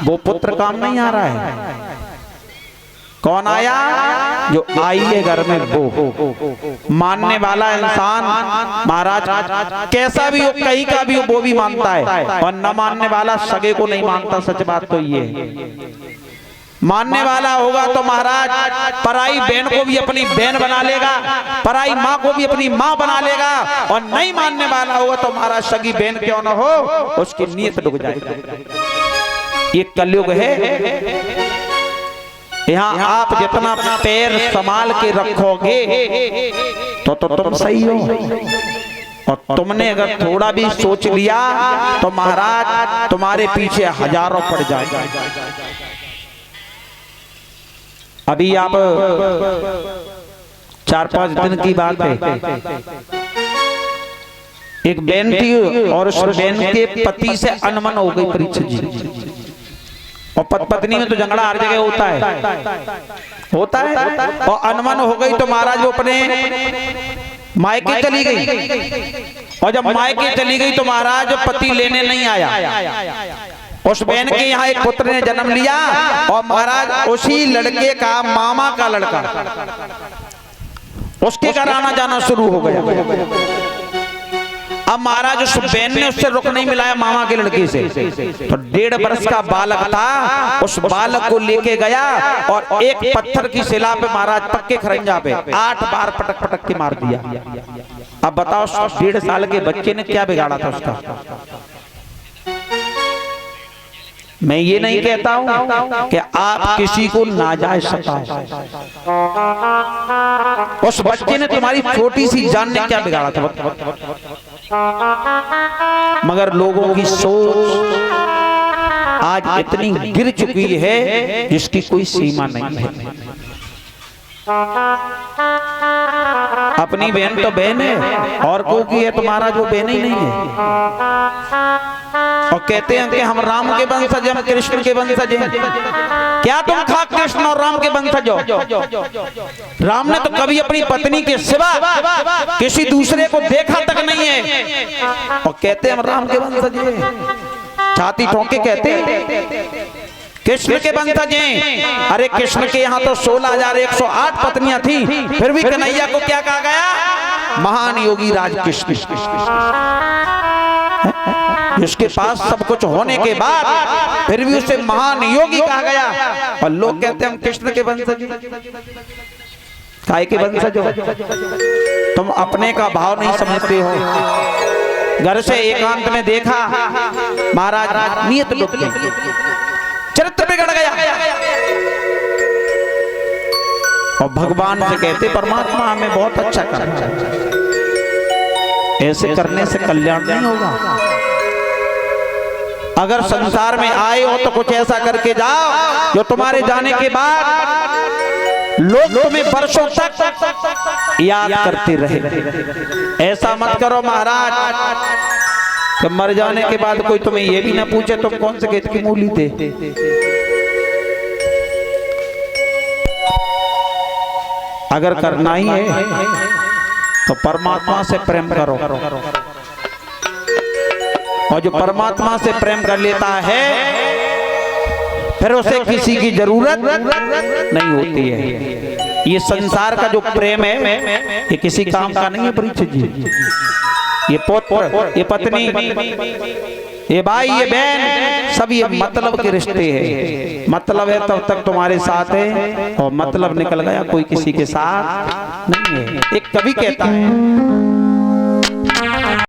वो पुत्र काम नहीं आ रहा है। कौन आया? जो आई है घर में वो मानने वाला इंसान महाराज कैसा भी हो, कहीं का भी हो, वो भी मानता है, और न मानने वाला सगे को नहीं मानता। सच बात तो ये है। मानने वाला होगा तो महाराज पराई बहन को भी अपनी बहन बना लेगा, पराई माँ को भी अपनी माँ बना लेगा, और नहीं मानने वाला होगा तो महाराज सगी बहन क्यों न हो उसकी नीयत डूब जाएगी। ये कलयुग है। यहाँ आप जितना पैर संभाल के रखोगे तो तुम सही हो, और तुमने अगर थोड़ा भी सोच लिया तो महाराज तुम्हारे पीछे हजारों पड़ जाएगा। अभी आप 4-5 दिन की बात है, एक बहन थी और उस बहन के पति से अनमन हो गई परीक्षित जी। और पत्नी में तो झगड़ा हर जगह होता है। और अनमन हो गई तो महाराज वो अपने मायके चली गई, और जब मायके चली गई तो महाराज पति लेने नहीं आया। उस बहन के यहाँ एक पुत्र ने जन्म लिया, और महाराज उसी लड़के का मामा का लड़का उसके घर आना जाना शुरू हो गया। अब महाराज उस बहन ने उससे रुख नहीं मिलाया मामा के लड़के से, तो 1.5 वर्ष का बालक था, उस बालक को लेके गया और एक पत्थर की शिला पे महाराज पक्के खरंजा पे 8 बार पटक पटक के मार दिया। अब बताओ 1.5 साल के बच्चे ने क्या बिगाड़ा था उसका? मैं ये नहीं कहता हूं कि आप किसी को नाजायज सताओ, उस बच्चे ने तुम्हारी छोटी सी जान ने क्या बिगाड़ा था? मगर लोगों की सोच आज इतनी गिर चुकी है जिसकी कोई सीमा नहीं है। अपनी बहन तो बहन है, और को की है तुम्हारा जो बहन ही नहीं है। और कहते हैं कि हम राम के वंशज, हम कृष्ण के वंशज हैं। क्या तुम खा कृष्ण और राम के वंशज हो? राम ने तो कभी अपनी पत्नी के सिवा किसी दूसरे को देखा तक नहीं है, और कहते हैं हम राम के वंशज हैं। छाती ठोक के कहते हैं कृष्ण के वंशज हैं। अरे कृष्ण के यहाँ तो 16,108 पत्नियां थी, फिर भी कन्हैया को क्या कहा गया? महान योगी राज कृष्ण। जिसके पास सब कुछ होने के बाद फिर भी उसे महान योगी कहा गया, और लोग कहते हैं हम कृष्ण के वंशज। काय के वंशज हो? तुम अपने का भाव नहीं समझते हो। घर से एकांत में देखा महाराज नियत डूब गई, चरित्र बिगड़ गया, और भगवान से कहते परमात्मा हमें बहुत अच्छा करना है, ऐसे करने से कल्याण नहीं होगा। अगर संसार में आए हो तो कुछ ऐसा करके जाओ जो तुम्हारे जाने के बाद लोग तुम्हें वर्षों तक याद करते रहे। ऐसा मत करो महाराज कि मर जाने के बाद कोई तुम्हें ये भी ना पूछे तुम कौन से खेत की मूली थे। अगर करना ही है तो परमात्मा से प्रेम करो, और जो परमात्मा से प्रेम कर लेता है फिर उसे किसी की जरूरत नहीं होती है। ये संसार का जो प्रेम है ये किसी काम का नहीं है परीक्षित जी। ये पुत्र, ये पत्नी, ये भाई, ये बहन, सब ये मतलब के रिश्ते हैं। मतलब है तब तक तुम्हारे साथ है, और मतलब निकल गया कोई किसी के साथ नहीं है। एक कवि कहता है